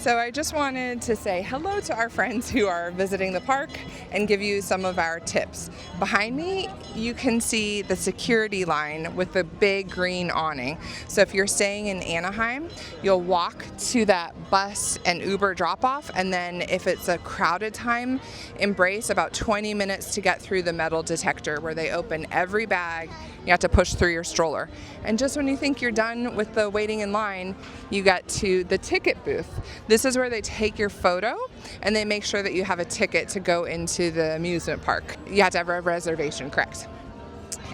So I just wanted to say hello to our friends who are visiting the park and give you some of our tips. Behind me, you can see the security line with the big green awning. So if you're staying in Anaheim, you'll walk to that bus and Uber drop-off, and then if it's a crowded time, embrace about 20 minutes to get through the metal detector where they open every bag. You have to push through your stroller. And just when you think you're done with the waiting in line, you get to the ticket booth. This is where they take your photo and they make sure that you have a ticket to go into the amusement park. You have to have a reservation, correct?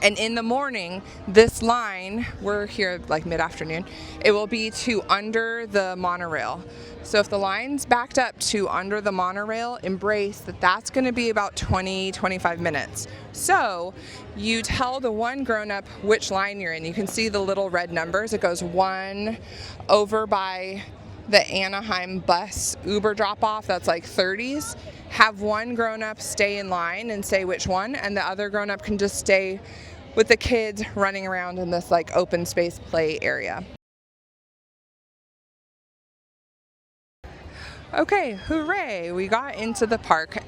And in the morning, this line, we're here like mid-afternoon, it will be to under the monorail. So if the line's backed up to under the monorail, embrace that that's going to be about 20-25 minutes. So you tell the one grown-up which line you're in. You can see the little red numbers. It goes 1 over by the Anaheim bus Uber drop-off, that's like 30s. Have one grown-up stay in line and say which one, and the other grown-up can just stay with the kids running around in this like open space play area. Okay, hooray, we got into the park.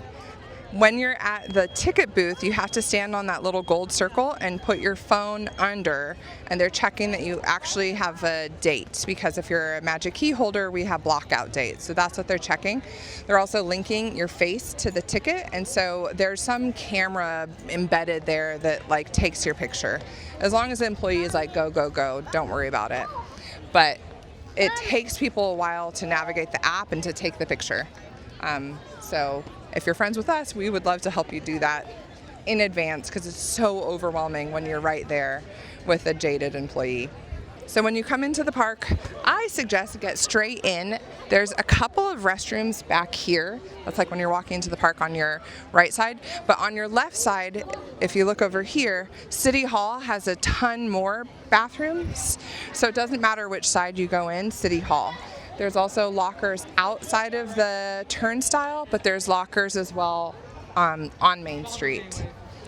When you're at the ticket booth, you have to stand on that little gold circle and put your phone under, and they're checking that you actually have a date, because if you're a magic key holder, we have blockout dates. So that's what they're checking. They're also linking your face to the ticket, and so there's some camera embedded there that like takes your picture. As long as the employee is like, go, go, go, don't worry about it. But it takes people a while to navigate the app and to take the picture. So if you're friends with us, we would love to help you do that in advance, because it's so overwhelming when you're right there with a jaded employee. So when you come into the park, I suggest get straight in. There's a couple of restrooms back here. That's like when you're walking into the park on your right side. But on your left side, if you look over here, City Hall has a ton more bathrooms. So it doesn't matter which side you go in, City Hall. There's also lockers outside of the turnstile, but there's lockers as well on Main Street.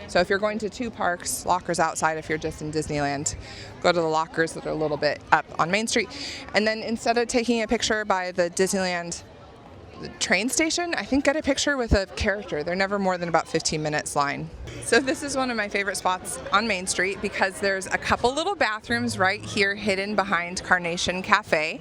So if you're going to two parks, lockers outside. If you're just in Disneyland, go to the lockers that are a little bit up on Main Street. And then instead of taking a picture by the Disneyland train station, I think get a picture with a character. They're never more than about 15 minutes line. So this is one of my favorite spots on Main Street because there's a couple little bathrooms right here hidden behind Carnation Cafe.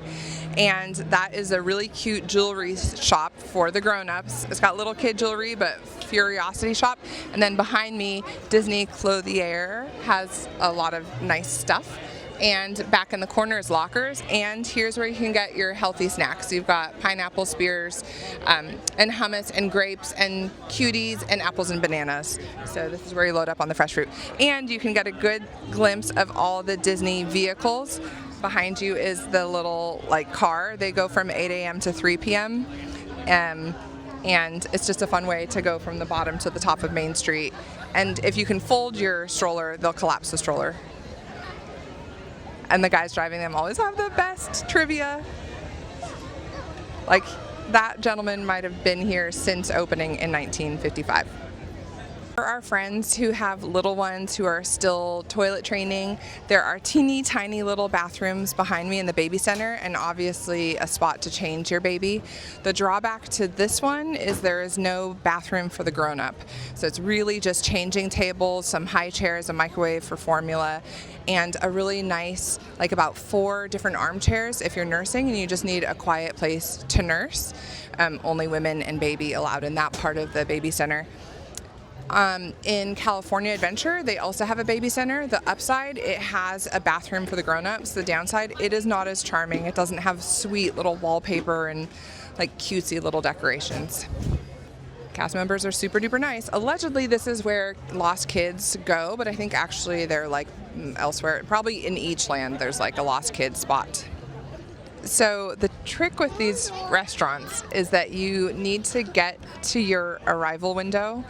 And that is a really cute jewelry shop for the grown-ups. It's got little kid jewelry, but curiosity shop. And then behind me, Disney Clothier has a lot of nice stuff. And back in the corner is lockers, and here's where you can get your healthy snacks. You've got pineapple spears and hummus and grapes and cuties and apples and bananas. So this is where you load up on the fresh fruit. And you can get a good glimpse of all the Disney vehicles. Behind you is the little like car. They go from 8 a.m. to 3 p.m. And it's just a fun way to go from the bottom to the top of Main Street. And if you can fold your stroller, they'll collapse the stroller. And the guys driving them always have the best trivia. Like, that gentleman might have been here since opening in 1955. For our friends who have little ones who are still toilet training, there are teeny tiny little bathrooms behind me in the baby center, and obviously a spot to change your baby. The drawback to this one is there is no bathroom for the grown-up. So it's really just changing tables, some high chairs, a microwave for formula, and a really nice, like about 4 different armchairs if you're nursing and you just need a quiet place to nurse. Only women and baby allowed in that part of the baby center. In California Adventure, they also have a baby center. The upside, it has a bathroom for the grown-ups. The downside, it is not as charming. It doesn't have sweet little wallpaper and like cutesy little decorations. Cast members are super duper nice. Allegedly, this is where lost kids go, but I think actually they're like elsewhere. Probably in each land, there's like a lost kid spot. So the trick with these restaurants is that you need to get to your arrival window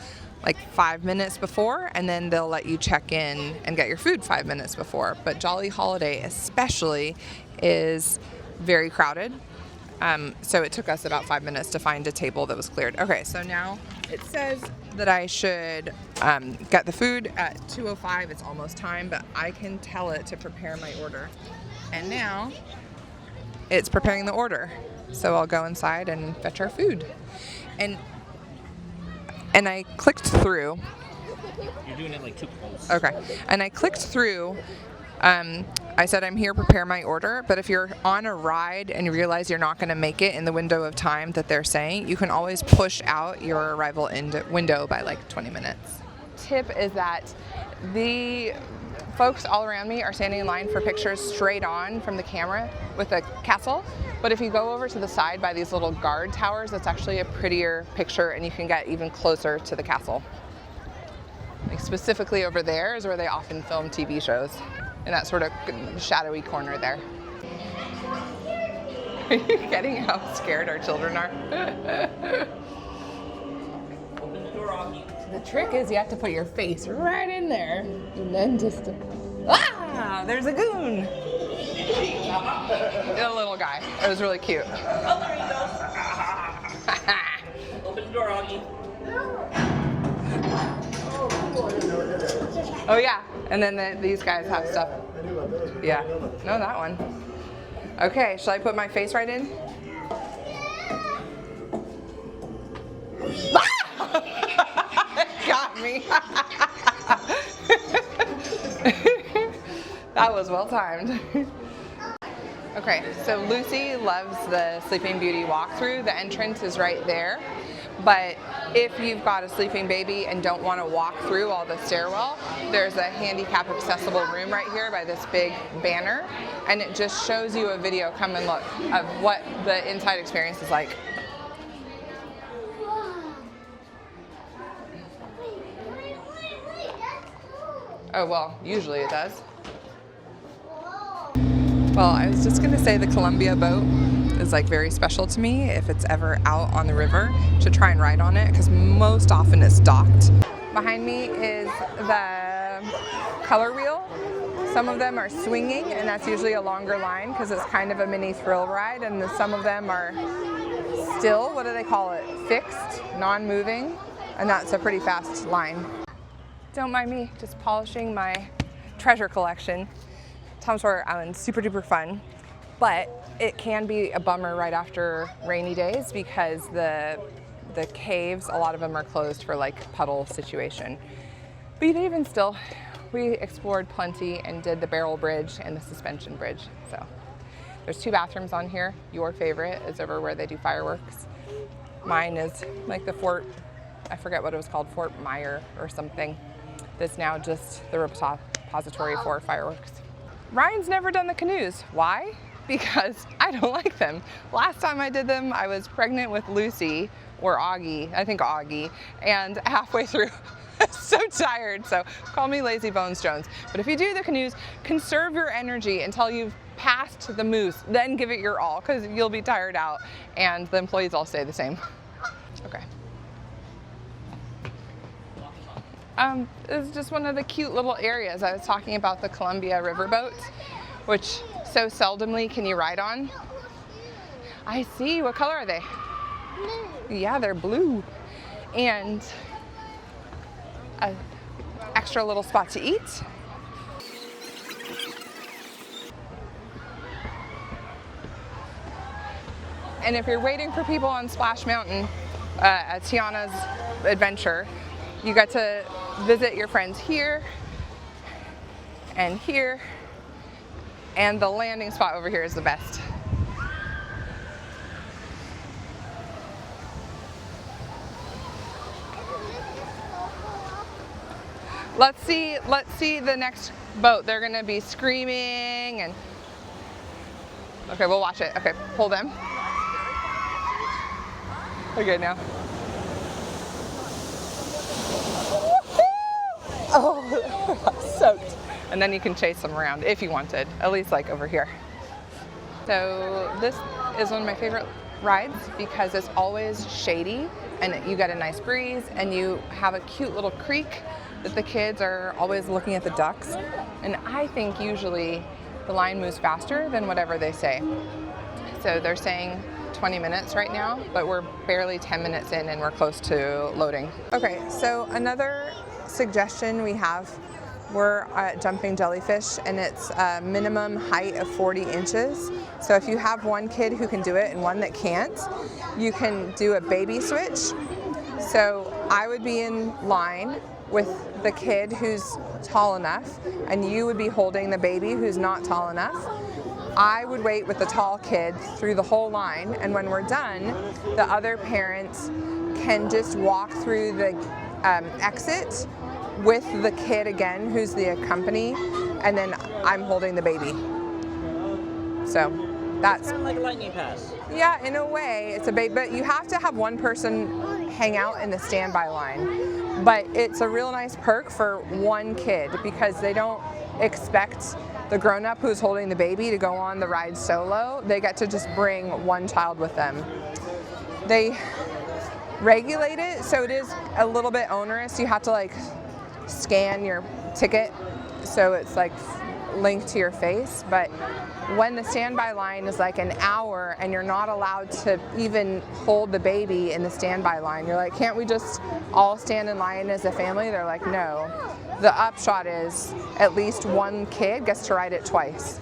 like 5 minutes before, and then they'll let you check in and get your food 5 minutes before. But Jolly Holiday especially is very crowded. So it took us about 5 minutes to find a table that was cleared. Okay, so now it says that I should get the food at 2:05. It's almost time, but I can tell it to prepare my order. And now it's preparing the order. So I'll go inside and fetch our food. And I clicked through. You're doing it like too close. Okay. And I clicked through. I said I'm here to prepare my order, but if you're on a ride and you realize you're not going to make it in the window of time that they're saying, you can always push out your arrival window by like 20 minutes. Tip is that the folks all around me are standing in line for pictures straight on from the camera with the castle, but if you go over to the side by these little guard towers, it's actually a prettier picture and you can get even closer to the castle. Like specifically over there is where they often film TV shows, in that sort of shadowy corner there. Are you getting how scared our children are? Open the door, Augie. The trick is you have to put your face right in there and then just, ah, there's a goon. A little guy. It was really cute. Oh, there he goes. Open the door, Augie. Oh yeah, and then these guys have stuff. Yeah, no, that one. Okay, shall I put my face right in? Got me. That was well timed. Okay, so Lucy loves the Sleeping Beauty walkthrough. The entrance is right there. But if you've got a sleeping baby and don't want to walk through all the stairwell, there's a handicap accessible room right here by this big banner, and it just shows you a video. Come and look of what the inside experience is like. Oh, well, usually it does. Well, I was just going to say the Columbia boat is like very special to me if it's ever out on the river to try and ride on it, because most often it's docked. Behind me is the color wheel. Some of them are swinging, and that's usually a longer line because it's kind of a mini thrill ride, and some of them are still, what do they call it, fixed, non-moving, and that's a pretty fast line. Don't mind me, just polishing my treasure collection. Tom Sawyer Island's super duper fun, but it can be a bummer right after rainy days because the caves, a lot of them are closed for like puddle situation. But even still, we explored plenty and did the barrel bridge and the suspension bridge. So there's 2 bathrooms on here. Your favorite is over where they do fireworks. Mine is like the Fort, I forget what it was called, Fort Meyer or something. That's now just the repository for fireworks. Ryan's never done the canoes. Why? Because I don't like them. Last time I did them, I was pregnant with Lucy, or Augie, I think Augie, and halfway through, so tired, so call me Lazy Bones Jones. But if you do the canoes, conserve your energy until you've passed the moose, then give it your all, because you'll be tired out, and the employees all stay the same. Okay. It's just one of the cute little areas. I was talking about the Columbia riverboats, which so seldomly can you ride on. I see. What color are they? Blue. Yeah, they're blue. And an extra little spot to eat. And if you're waiting for people on Splash Mountain at Tiana's Adventure, you got to visit your friends here and here, and the landing spot over here is the best. Let's see the next boat. They're gonna be screaming and, okay, we'll watch it. Okay, pull them. Okay, now. Oh, soaked. And then you can chase them around if you wanted, at least like over here. So this is one of my favorite rides because it's always shady and you get a nice breeze and you have a cute little creek that the kids are always looking at the ducks. And I think usually the line moves faster than whatever they say. So they're saying 20 minutes right now, but we're barely 10 minutes in and we're close to loading. Okay, so another suggestion we have We're at Jumping Jellyfish, and it's a minimum height of 40 inches. So if you have one kid who can do it and one that can't, you can do a baby switch. So I would be in line with the kid who's tall enough, and you would be holding the baby who's not tall enough. I would wait with the tall kid through the whole line, and when we're done, the other parents can just walk through the exit with the kid again, who's the accompany, and then I'm holding the baby. So that's Kind of like a lightning pass. yeah, in a way, it's a baby, but you have to have one person hang out in the standby line. But it's a real nice perk for one kid because they don't expect the grown-up who's holding the baby to go on the ride solo. They get to just bring one child with them. They regulate it, so it is a little bit onerous. You have to like scan your ticket, so it's like linked to your face. But when the standby line is like an hour and you're not allowed to even hold the baby in the standby line, you're like, can't we just all stand in line as a family? They're like, no. The upshot is at least one kid gets to ride it twice.